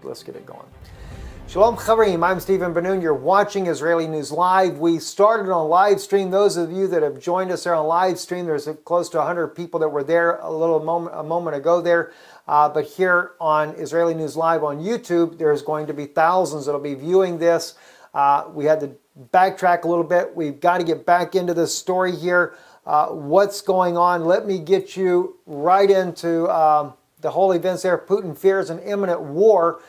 let's get it going. Shalom Chaverim, I'm Stephen Ben-Nun. You're watching Israeli News Live. We started on live stream. Those of you that have joined us there on live stream, there's close to 100 people that were there a moment ago there. But here on Israeli News Live on YouTube, there's going to be thousands that'll be viewing this. We had to backtrack a little bit. We've got to get back into this story here. What's going on? Let me get you right into the whole events there. Putin fears an imminent war.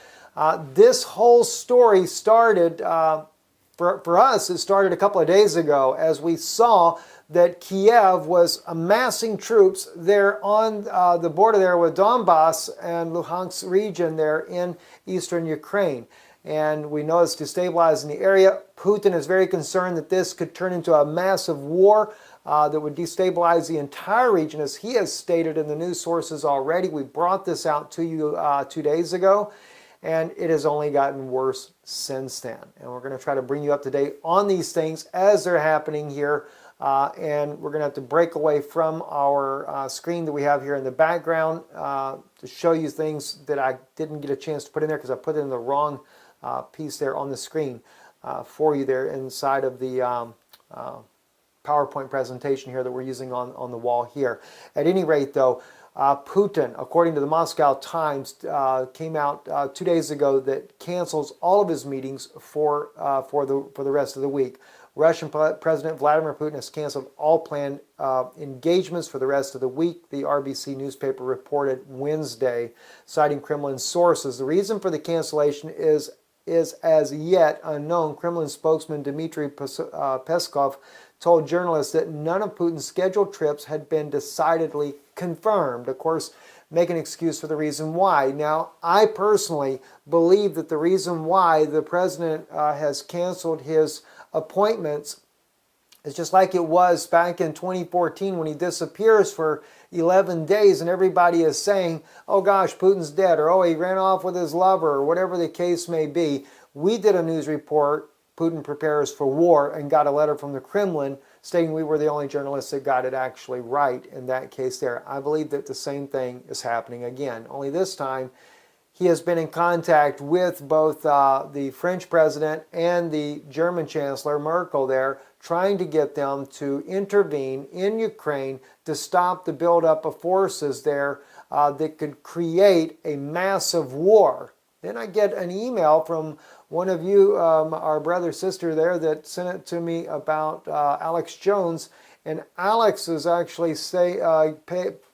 This whole story started, for us, it started a couple of days ago as we saw that Kiev was amassing troops there on the border there with Donbass and Luhansk region there in eastern Ukraine. And we know it's destabilizing the area. Putin is very concerned that this could turn into a massive war that would destabilize the entire region, as he has stated in the news sources already. We brought this out to you 2 days ago. And it has only gotten worse since then. And we're going to try to bring you up to date on these things as they're happening here. And we're going to have to break away from our screen that we have here in the background to show you things that I didn't get a chance to put in there because I put it in the wrong piece there on the screen for you there inside of the PowerPoint presentation here that we're using on the wall here. At any rate, though, Putin, according to the Moscow Times, came out 2 days ago that cancels all of his meetings for the rest of the week. Russian President Vladimir Putin has canceled all planned engagements for the rest of the week, the RBC newspaper reported Wednesday, citing Kremlin sources. The reason for the cancellation is as yet unknown. Kremlin spokesman Dmitry Peskov told journalists that none of Putin's scheduled trips had been decidedly confirmed. Of course, make an excuse for the reason why. Now, I personally believe that the reason why the president has canceled his appointments is just like it was back in 2014 when he disappears for 11 days and everybody is saying, oh gosh, Putin's dead, or oh, he ran off with his lover, or whatever the case may be. We did a news report, Putin prepares for war, and got a letter from the Kremlin stating we were the only journalists that got it actually right in that case there. I believe that the same thing is happening again. Only this time, he has been in contact with both the French president and the German Chancellor, Merkel there, trying to get them to intervene in Ukraine to stop the buildup of forces there that could create a massive war. Then I get an email from one of you, our brother, sister there, that sent it to me about Alex Jones. And Alex is actually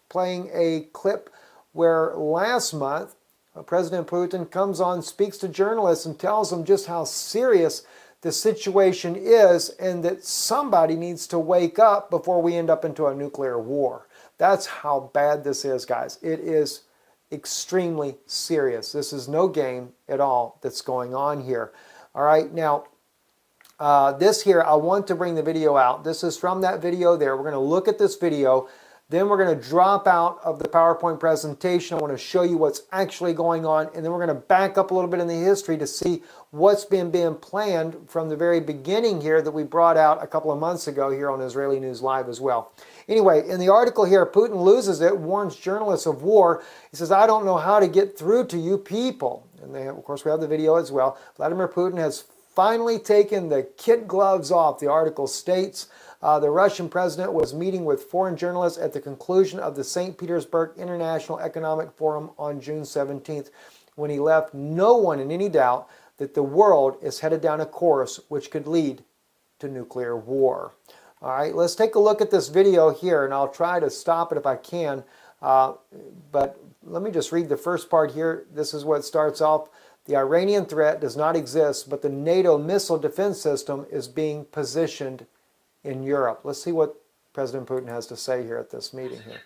playing a clip where last month, President Putin comes on, speaks to journalists, and tells them just how serious the situation is and that somebody needs to wake up before we end up into a nuclear war. That's how bad this is, guys. It is extremely serious. This is no game at all that's going on here. All right, now this here, I want to bring the video out. This is from that video there. We're going to look at this video. Then we're going to drop out of the PowerPoint presentation. I want to show you what's actually going on, and then we're going to back up a little bit in the history to see what's been being planned from the very beginning here that we brought out a couple of months ago here on Israeli News Live as well. Anyway, in the article here, Putin loses it, warns journalists of war. He says, I don't know how to get through to you people. And they, of course, we have the video as well. Vladimir Putin has finally taken the kid gloves off, the article states. The Russian president was meeting with foreign journalists at the conclusion of the St. Petersburg International Economic Forum on June 17th, when he left no one in any doubt that the world is headed down a course which could lead to nuclear war. All right, let's take a look at this video here, and I'll try to stop it if I can. But let me just read the first part here. This is what starts off. The Iranian threat does not exist, but the NATO missile defense system is being positioned in Europe. Let's see what President Putin has to say here at this meeting here.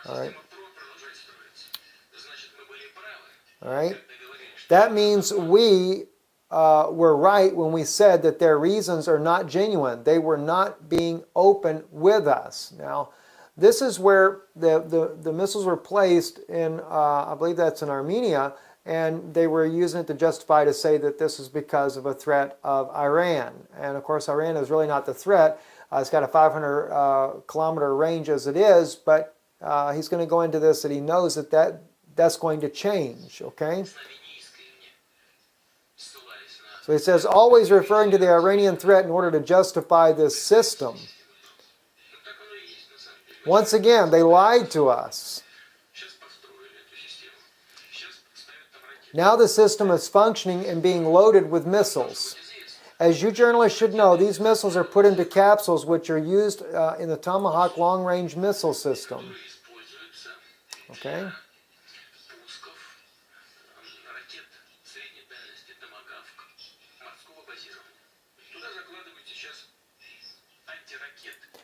All right. All right. That means we were right when we said that their reasons are not genuine. They were not being open with us. Now, this is where the missiles were placed in, I believe that's in Armenia, and they were using it to justify to say that this is because of a threat of Iran. And of course, Iran is really not the threat. It's got a 500 kilometer range as it is, but he's going to go into this that he knows that that's going to change, okay? So he says, always referring to the Iranian threat in order to justify this system. Once again, they lied to us. Now the system is functioning and being loaded with missiles. As you journalists should know, these missiles are put into capsules which are used in the Tomahawk long-range missile system. Okay?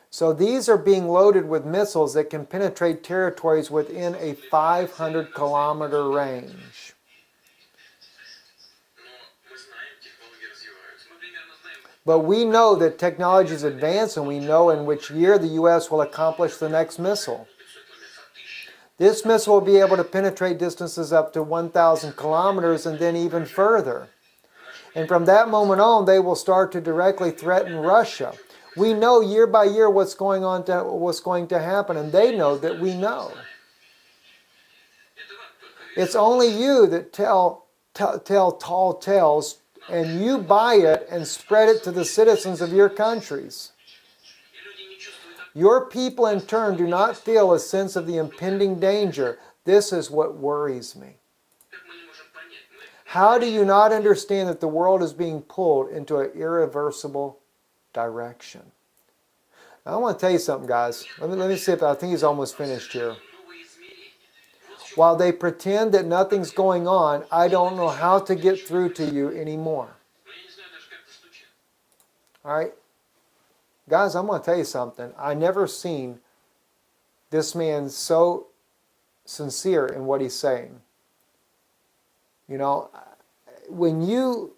So these are being loaded with missiles that can penetrate territories within a 500-kilometer range. But we know that technology is advanced, and we know in which year the U.S. will accomplish the next missile. This missile will be able to penetrate distances up to 1,000 kilometers and then even further. And from that moment on, they will start to directly threaten Russia. We know year by year what's going to happen, and they know that we know. It's only you that tell tall tales, and you buy it and spread it to the citizens of your countries. Your people, in turn, do not feel a sense of the impending danger. This is what worries me. How do you not understand that the world is being pulled into an irreversible direction? Now, I want to tell you something, guys. Let me see if I think he's almost finished here. While they pretend that nothing's going on, I don't know how to get through to you anymore. All right? Guys, I'm going to tell you something. I never seen this man so sincere in what he's saying. You know, when you,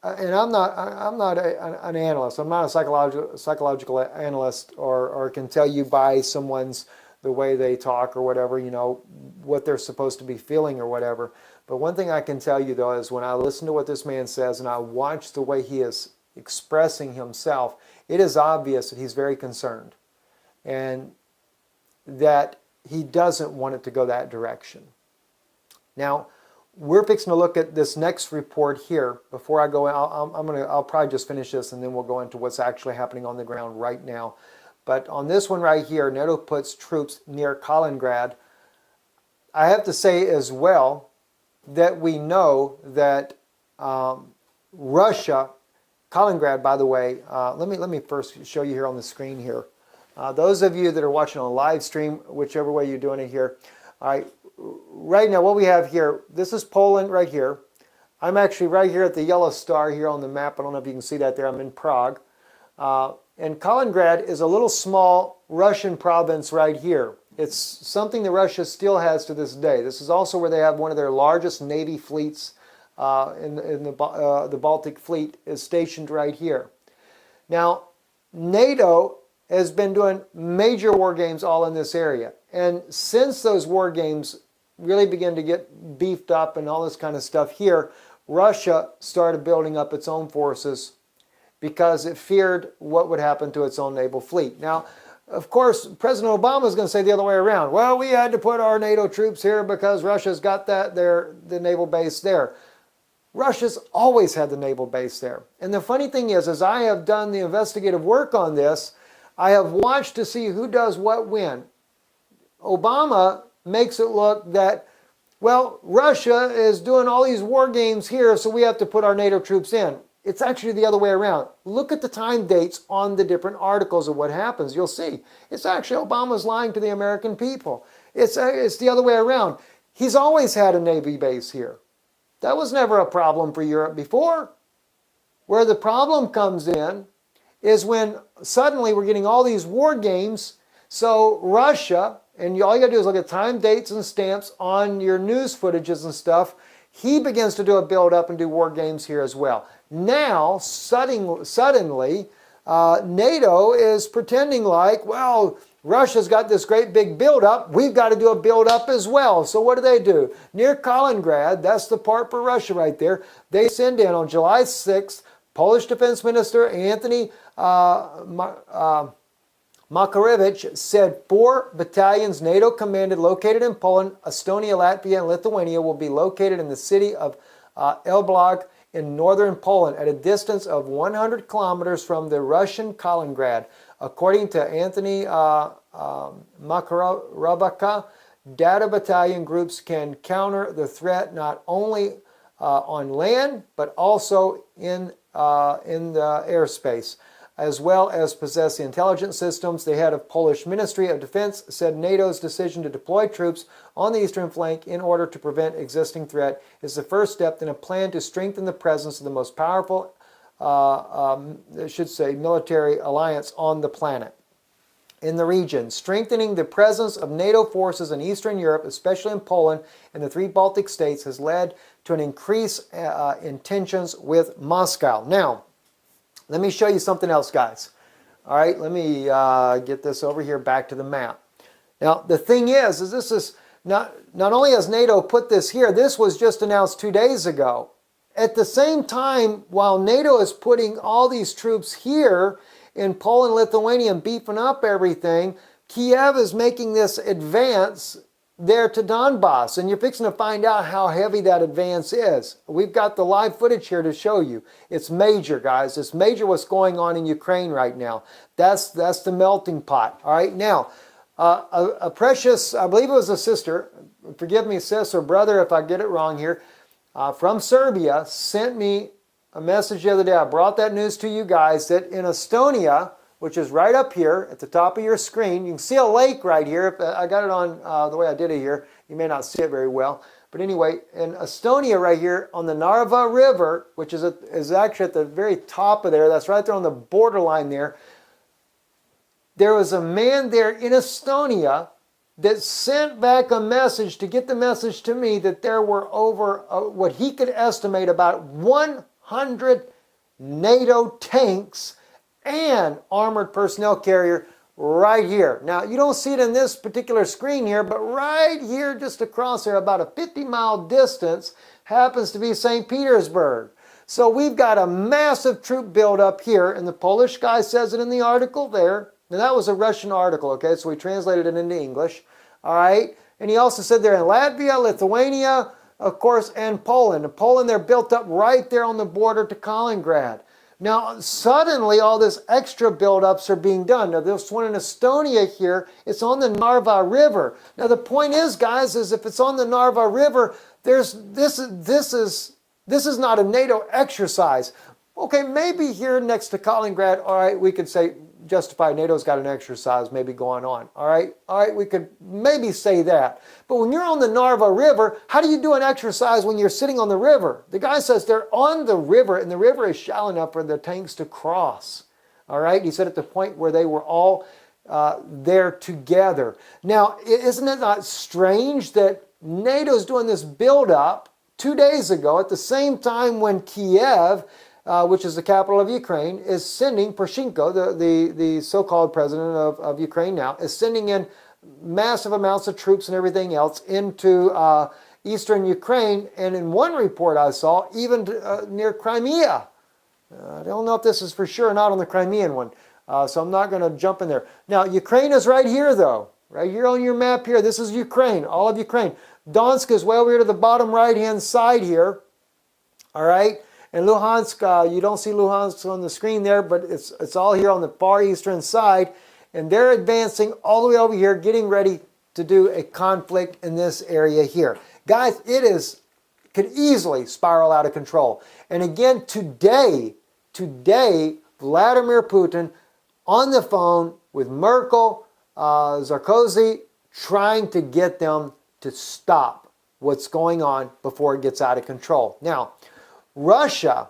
and I'm not an analyst. I'm not a psychological analyst, or can tell you by someone's the way they talk or whatever, you know, what they're supposed to be feeling or whatever. But one thing I can tell you, though, is when I listen to what this man says and I watch the way he is expressing himself, it is obvious that he's very concerned and that he doesn't want it to go that direction. Now, we're fixing to look at this next report here. Before I go, I'll probably just finish this and then we'll go into what's actually happening on the ground right now. But on this one right here, NATO puts troops near Kaliningrad. I have to say as well that we know that Russia, Kaliningrad, by the way, let me first show you here on the screen here. Those of you that are watching on live stream, whichever way you're doing it here, all right, right now what we have here, this is Poland right here. I'm actually right here at the yellow star here on the map. I don't know if you can see that there. I'm in Prague. And Kaliningrad is a little small Russian province right here. It's something that Russia still has to this day. This is also where they have one of their largest Navy fleets in the Baltic Fleet is stationed right here. Now, NATO has been doing major war games all in this area. And since those war games really began to get beefed up and all this kind of stuff here, Russia started building up its own forces because it feared what would happen to its own naval fleet. Now, of course, President Obama is going to say the other way around. Well, we had to put our NATO troops here because Russia's got the naval base there. Russia's always had the naval base there. And the funny thing is, as I have done the investigative work on this, I have watched to see who does what when. Obama makes it look that, well, Russia is doing all these war games here, so we have to put our NATO troops in. It's actually the other way around. Look at the time dates on the different articles of what happens. You'll see. It's actually Obama's lying to the American people. It's the other way around. He's always had a Navy base here. That was never a problem for Europe before. Where the problem comes in is when suddenly we're getting all these war games. So Russia, and all you got to do is look at time dates and stamps on your news footages and stuff. He begins to do a build-up and do war games here as well. Now, suddenly, NATO is pretending like, well, Russia's got this great big build-up. We've got to do a build-up as well. So what do? Near Kaliningrad, that's the part for Russia right there, they send in on July 6th, Polish Defense Minister Anthony Makarevich said 4 battalions NATO commanded located in Poland, Estonia, Latvia, and Lithuania will be located in the city of Elblag in northern Poland at a distance of 100 kilometers from the Russian Kaliningrad. According to Anthony Makarabaka, data battalion groups can counter the threat not only on land, but also in the airspace, as well as possess the intelligence systems. The head of Polish Ministry of Defense said NATO's decision to deploy troops on the eastern flank in order to prevent existing threat is the first step in a plan to strengthen the presence of the most powerful, military alliance on the planet. In the region, strengthening the presence of NATO forces in Eastern Europe, especially in Poland and the three Baltic states, has led to an increase in tensions with Moscow. Now, let me show you something else, guys. All right, let me get this over here back to the map. Now, the thing is this is not only has NATO put this here, this was just announced 2 days ago. At the same time, while NATO is putting all these troops here in Poland, Lithuania, and beefing up everything, Kiev is making this advance there to Donbass, and you're fixing to find out how heavy that advance is. We've got the live footage here to show you. It's major, guys. It's major what's going on in Ukraine right now. That's the melting pot. All right, now, a precious, I believe it was a sister, forgive me, sis or brother if I get it wrong here, from Serbia, sent me a message the other day. I brought that news to you guys that in Estonia, which is right up here at the top of your screen, you can see a lake right here. If I got it on the way I did it here, you may not see it very well. But anyway, in Estonia right here on the Narva River, which is actually at the very top of there, that's right there on the borderline there, there was a man there in Estonia that sent back a message to get the message to me that there were over what he could estimate about 100 NATO tanks and armored personnel carrier right here. Now, you don't see it in this particular screen here, but right here, just across there, about a 50-mile distance, happens to be St. Petersburg. So we've got a massive troop buildup here, and the Polish guy says it in the article there. Now, that was a Russian article, okay, so we translated it into English, all right? And he also said they're in Latvia, Lithuania, of course, and Poland. In Poland, they're built up right there on the border to Kaliningrad. Now, suddenly, all this extra buildups are being done. Now, this one in Estonia here, it's on the Narva River. Now, the point is, guys, is if it's on the Narva River, this is not a NATO exercise. Okay, maybe here next to Kaliningrad, all right, we could say, justify NATO's got an exercise maybe going on. All right, we could maybe say that. But when you're on the Narva River, how do you do an exercise when you're sitting on the river? The guy says they're on the river, and the river is shallow enough for the tanks to cross. All right, he said at the point where they were all there together. Now, isn't it not strange that NATO's doing this buildup 2 days ago at the same time when Kiev, which is the capital of Ukraine, is sending Poroshenko, the so-called president of Ukraine now, is sending in massive amounts of troops and everything else into eastern Ukraine, and in one report I saw, even near Crimea. I don't know if this is for sure or not on the Crimean one, so I'm not going to jump in there. Now, Ukraine is right here, though. Right here on your map here, this is Ukraine, all of Ukraine. Donetsk is way over here to the bottom right-hand side here, all right? And Luhansk, you don't see Luhansk on the screen there, but it's all here on the far eastern side. And they're advancing all the way over here, getting ready to do a conflict in this area here. Guys, could easily spiral out of control. And again, today, Vladimir Putin on the phone with Merkel, Sarkozy, trying to get them to stop what's going on before it gets out of control. Now, Russia,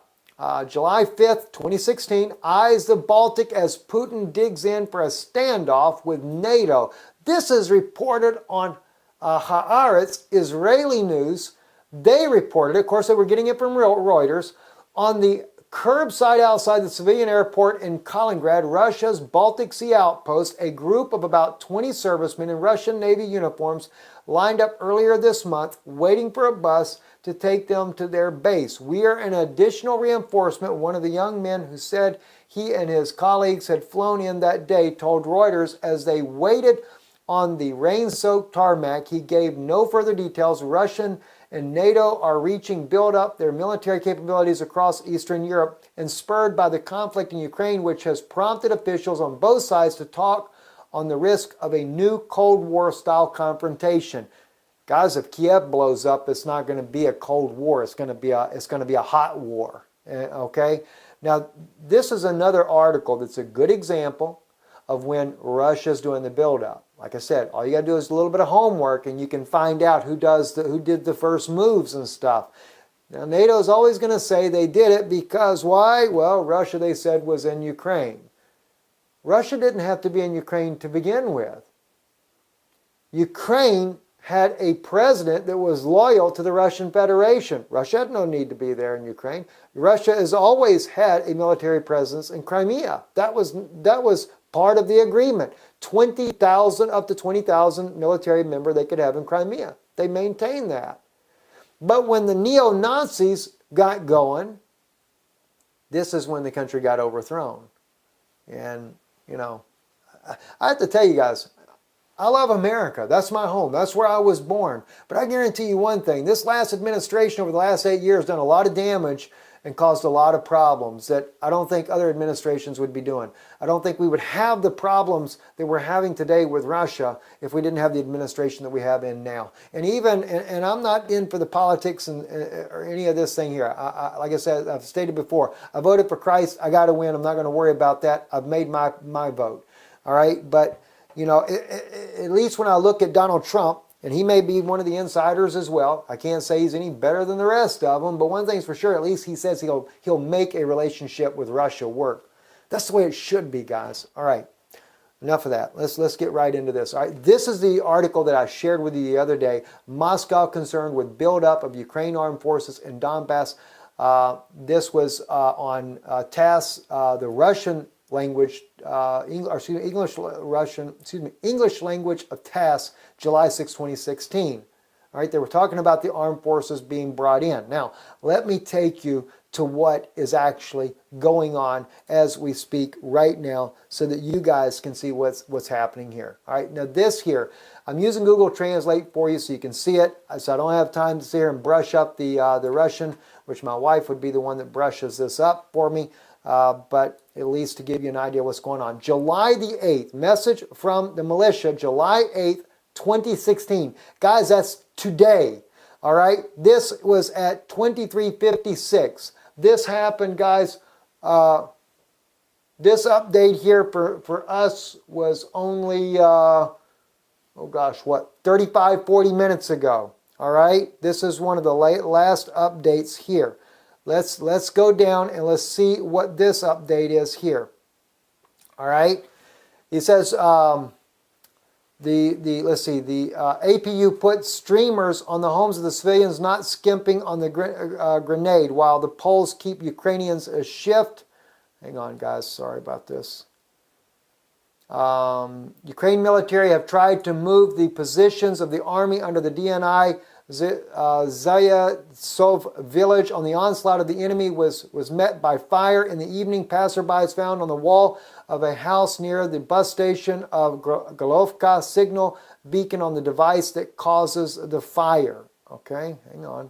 July 5th, 2016, eyes the Baltic as Putin digs in for a standoff with NATO. This is reported on Haaretz, Israeli news. They reported, of course, they were getting it from Reuters, on the curbside outside the civilian airport in Kaliningrad, Russia's Baltic Sea outpost, a group of about 20 servicemen in Russian Navy uniforms lined up earlier this month, waiting for a bus to take them to their base. We are an additional reinforcement. One of the young men who said he and his colleagues had flown in that day told Reuters as they waited on the rain-soaked tarmac. He gave no further details. Russian and NATO are reaching build up their military capabilities across Eastern Europe, and spurred by the conflict in Ukraine, which has prompted officials on both sides to talk on the risk of a new Cold War style confrontation. Guys, if Kiev blows up, it's not going to be a Cold War. It's going to be a hot war. Okay? Now, this is another article that's a good example of when Russia's doing the buildup. Like I said, all you got to do is a little bit of homework, and you can find out who did the first moves and stuff. Now, NATO is always going to say they did it because why? Well, Russia, they said, was in Ukraine. Russia didn't have to be in Ukraine to begin with. Ukraine had a president that was loyal to the Russian Federation. Russia had no need to be there in Ukraine. Russia has always had a military presence in Crimea. That was part of the agreement. 20,000 up to 20,000 military member they could have in Crimea. They maintained that. But when the neo-Nazis got going, this is when the country got overthrown. And, you know, I have to tell you guys, I love America. That's my home. That's where I was born. But I guarantee you one thing. This last administration over the last 8 years done a lot of damage and caused a lot of problems that I don't think other administrations would be doing. I don't think we would have the problems that we're having today with Russia if we didn't have the administration that we have in now. And I'm not in for the politics or any of this thing here. Like I said, I've stated before, I voted for Christ. I got to win. I'm not going to worry about that. I've made my vote. All right? But, you know, at least when I look at Donald Trump, and he may be one of the insiders as well. I can't say he's any better than the rest of them, but one thing's for sure, at least he says he'll make a relationship with Russia work. That's the way it should be, guys. All right, enough of that. Let's get right into this. All right, this is the article that I shared with you the other day. Moscow concerned with buildup of Ukraine armed forces in Donbass. This was on TASS, the Russian language, English language of TASS, July 6, 2016. All right, they were talking about the armed forces being brought in. Now, let me take you to what is actually going on as we speak right now so that you guys can see what's happening here. All right, now this here, I'm using Google Translate for you so you can see it. So I don't have time to sit here and brush up the Russian, which my wife would be the one that brushes this up for me. But at least to give you an idea what's going on. July the 8th, message from the militia, July 8th, 2016. Guys, that's today. All right, this was at 23:56. This happened, guys. This update here for us was only, 35, 40 minutes ago. All right, this is one of the last updates here. Let's go down and let's see what this update is here. All right, it says the APU put streamers on the homes of the civilians, not skimping on the grenade, while the Poles keep Ukrainians a shift. Hang on, guys. Sorry about this. Ukraine military have tried to move the positions of the army under the DNI. Zayasov village on the onslaught of the enemy was met by fire in the evening. Passerbys found on the wall of a house near the bus station of Golovka signal beacon on the device that causes the fire. Okay, hang on.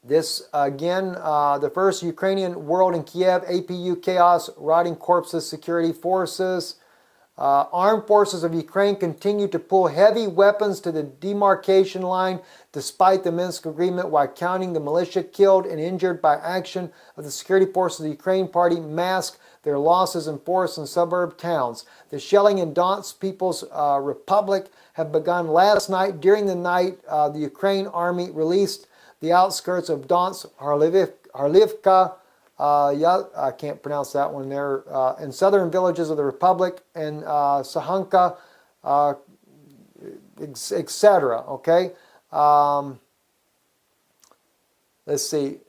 This again, the first Ukrainian world in Kiev, APU chaos, rotting corpses, security forces. Armed forces of Ukraine continue to pull heavy weapons to the demarcation line despite the Minsk agreement, while counting the militia killed and injured by action of the security forces of the Ukraine Party mask their losses in forests and suburb towns. The shelling in Donetsk People's Republic have begun last night. During the night, the Ukraine army released the outskirts of Donetsk, Harlivka, I can't pronounce that one there, and southern villages of the Republic, and Sahanka, etc. Okay? Let's see.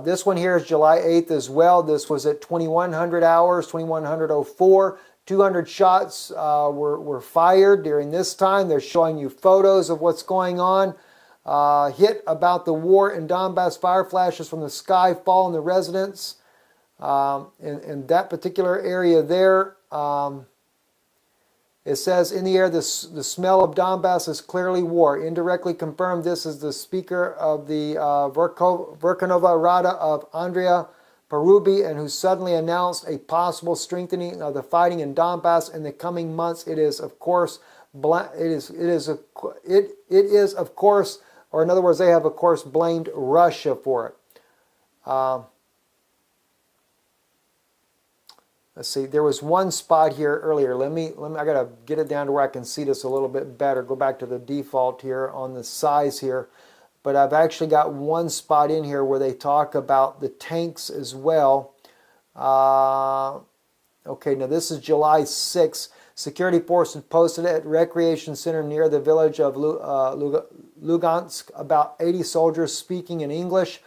This one here is July 8th as well. This was at 2100 hours, 2104. 200 shots were fired during this time. They're showing you photos of what's going on. Hit about the war in Donbass, fire flashes from the sky fall on the residents in that particular area there. It says, in the air, the smell of Donbass is clearly war. Indirectly confirmed this is the speaker of the Verkhovna Rada of Andrea Parubi, and who suddenly announced a possible strengthening of the fighting in Donbass in the coming months. It is, of course, or in other words, they have, of course, blamed Russia for it. Let's see, there was one spot here earlier. I gotta get it down to where I can see this a little bit better. Go back to the default here on the size here. But I've actually got one spot in here where they talk about the tanks as well. Okay, now this is July 6th. Security forces posted at recreation center near the village of Lugansk. About 80 soldiers speaking in English.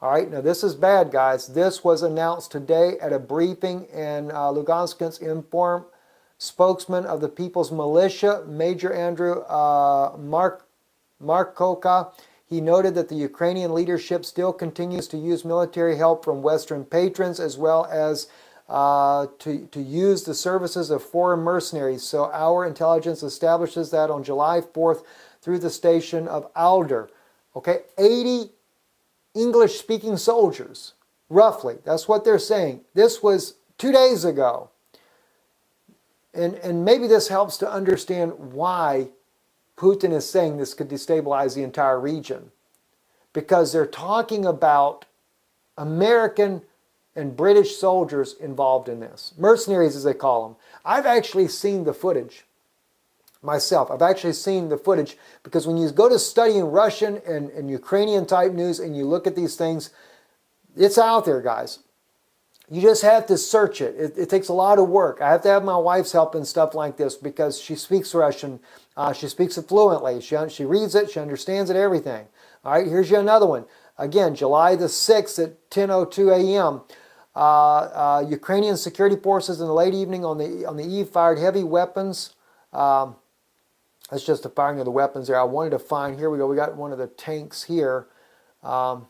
All right, now this is bad, guys. This was announced today at a briefing, and Lugansk's informed spokesman of the People's Militia, Major Andrew Markoka. He noted that the Ukrainian leadership still continues to use military help from Western patrons, as well as to use the services of foreign mercenaries. So our intelligence establishes that on July 4th through the station of Alder. Okay, 80 English-speaking soldiers, roughly. That's what they're saying. This was 2 days ago. And maybe this helps to understand why Putin is saying this could destabilize the entire region. Because they're talking about American and British soldiers involved in this. Mercenaries, as they call them. I've actually seen the footage myself. I've actually seen the footage, because when you go to studying Russian and Ukrainian type news and you look at these things, it's out there, guys. You just have to search it. It takes a lot of work. I have to have my wife's help and stuff like this, because she speaks Russian. She speaks it fluently. She reads it. She understands it, everything. All right, here's you another one. Again, July the 6th at 10:02 a.m. Ukrainian security forces in the late evening on the eve fired heavy weapons. That's just the firing of the weapons there. I wanted to find, here we go, we got one of the tanks here. Oh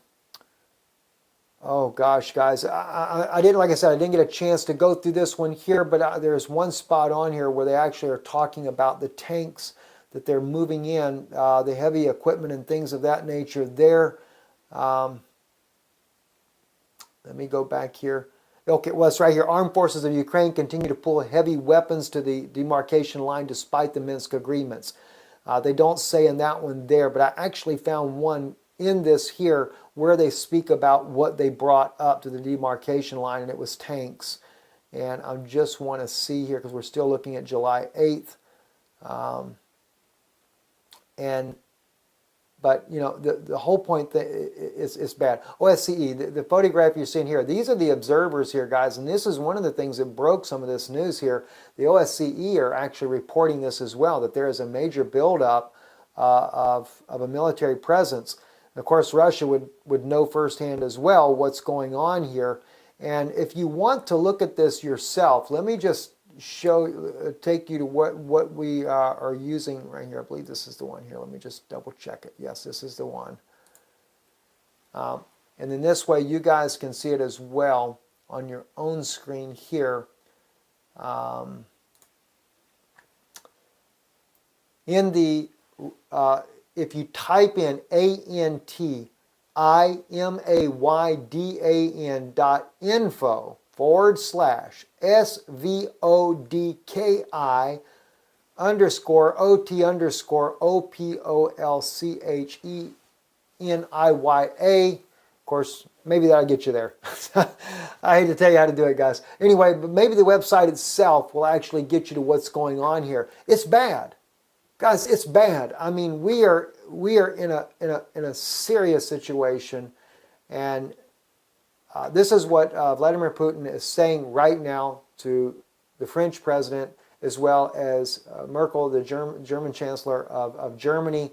gosh, guys, I didn't, like I said, I didn't get a chance to go through this one here, but there's one spot on here where they actually are talking about the tanks that they're moving in, the heavy equipment and things of that nature there. Let me go back here. Okay, well, it's right here. Armed forces of Ukraine continue to pull heavy weapons to the demarcation line despite the Minsk agreements. They don't say in that one there, but I actually found one in this here where they speak about what they brought up to the demarcation line, and it was tanks. And I just want to see here, because we're still looking at July 8th. But, you know, the whole point is bad. OSCE, the photograph you're seeing here, these are the observers here, guys, and this is one of the things that broke some of this news here. The OSCE are actually reporting this as well, that there is a major buildup of a military presence. And of course, Russia would know firsthand as well what's going on here. And if you want to look at this yourself, let me just take you to what we are using right here. I believe this is the one here. Let me just double check it. Yes, this is the one. And then this way you guys can see it as well on your own screen here. If you type in ANTI-SVODKI_OT_OPOLCHENIYA. Of course, maybe that'll get you there. I hate to tell you how to do it, guys. Anyway, but maybe the website itself will actually get you to what's going on here. It's bad. Guys, it's bad. I mean, we are in a serious situation, and this is what Vladimir Putin is saying right now to the French president, as well as Merkel, the German Chancellor of Germany.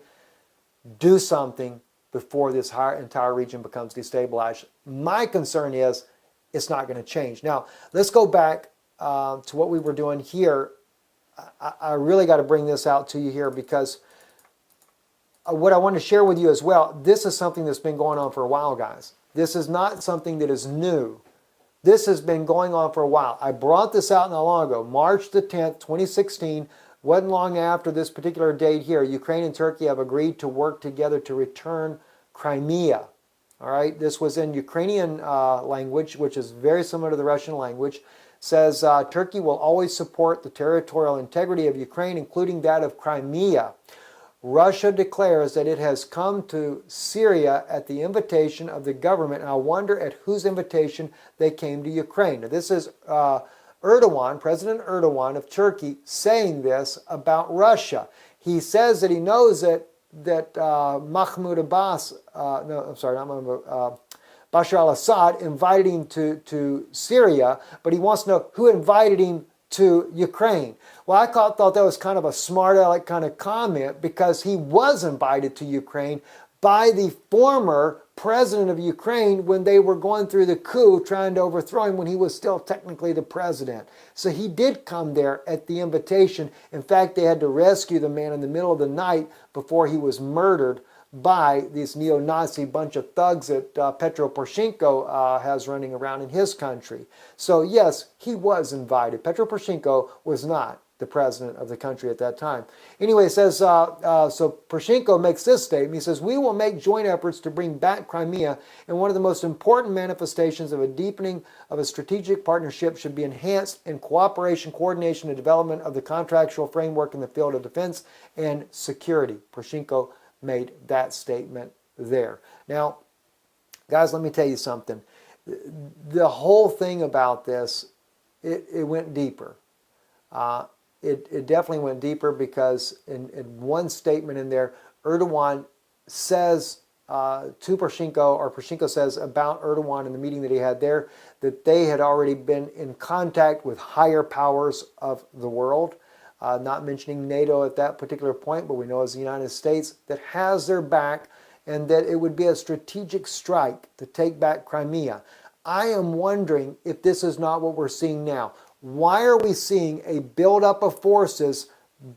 Do something before this entire region becomes destabilized. My concern is it's not going to change. Now, let's go back to what we were doing here. I really got to bring this out to you here, because what I want to share with you as well, this is something that's been going on for a while, guys. This is not something that is new. This has been going on for a while. I brought this out not long ago, March the 10th, 2016. Wasn't long after this particular date here, Ukraine and Turkey have agreed to work together to return Crimea. All right, this was in Ukrainian language, which is very similar to the Russian language. Says Turkey will always support the territorial integrity of Ukraine, including that of Crimea. Russia declares that it has come to Syria at the invitation of the government, and I wonder at whose invitation they came to Ukraine. Now, this is Erdogan, President Erdogan of Turkey, saying this about Russia. He says that he knows that Mahmoud Abbas, Bashar al-Assad invited him to Syria, but he wants to know who invited him to Ukraine. Well, I thought that was kind of a smart aleck kind of comment, because he was invited to Ukraine by the former president of Ukraine when they were going through the coup trying to overthrow him when he was still technically the president. So he did come there at the invitation. In fact, they had to rescue the man in the middle of the night before he was murdered by this neo-Nazi bunch of thugs that Petro Poroshenko has running around in his country. So yes, he was invited. Petro Poroshenko was not the president of the country at that time. Anyway, it says, so Poroshenko makes this statement. He says, we will make joint efforts to bring back Crimea, and one of the most important manifestations of a deepening of a strategic partnership should be enhanced in cooperation, coordination, and development of the contractual framework in the field of defense and security. Poroshenko made that statement there. Now, guys, let me tell you something. The whole thing about this, it went deeper. It definitely went deeper, because in one statement in there, Erdogan says to Poroshenko, or Poroshenko says about Erdogan in the meeting that he had there, that they had already been in contact with higher powers of the world. Not mentioning NATO at that particular point, but we know as the United States that has their back, and that it would be a strategic strike to take back Crimea. I am wondering if this is not what we're seeing now. Why are we seeing a buildup of forces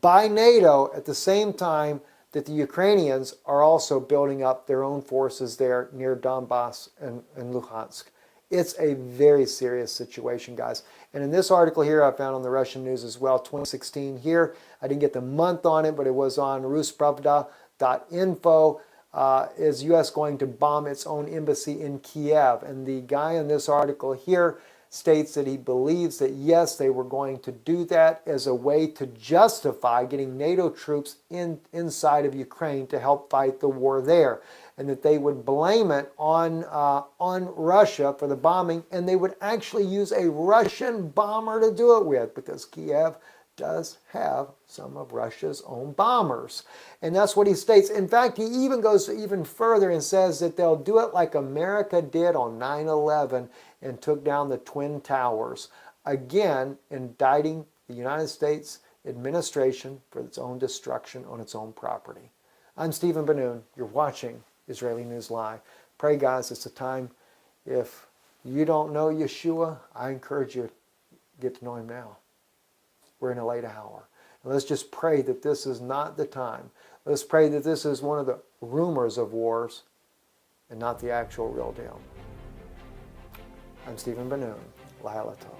by NATO at the same time that the Ukrainians are also building up their own forces there near Donbass and Luhansk? It's a very serious situation, guys. And in this article here, I found on the Russian news as well, 2016 here. I didn't get the month on it, but it was on ruspravda.info. Is U.S. going to bomb its own embassy in Kiev? And the guy in this article here states that he believes that yes, they were going to do that as a way to justify getting NATO troops inside of Ukraine to help fight the war there, and that they would blame it on Russia for the bombing, and they would actually use a Russian bomber to do it with, because Kiev does have some of Russia's own bombers. And that's what he states. In fact, he even goes even further and says that they'll do it like America did on 9/11 and took down the Twin Towers. Again, indicting the United States administration for its own destruction on its own property. I'm Stephen Benoon. You're watching Israeli News Live. Pray, guys, it's a time. If you don't know Yeshua, I encourage you to get to know him now. We're in a late hour. And let's just pray that this is not the time. Let's pray that this is one of the rumors of wars and not the actual real deal. I'm Stephen Benoon. Lahala Tov.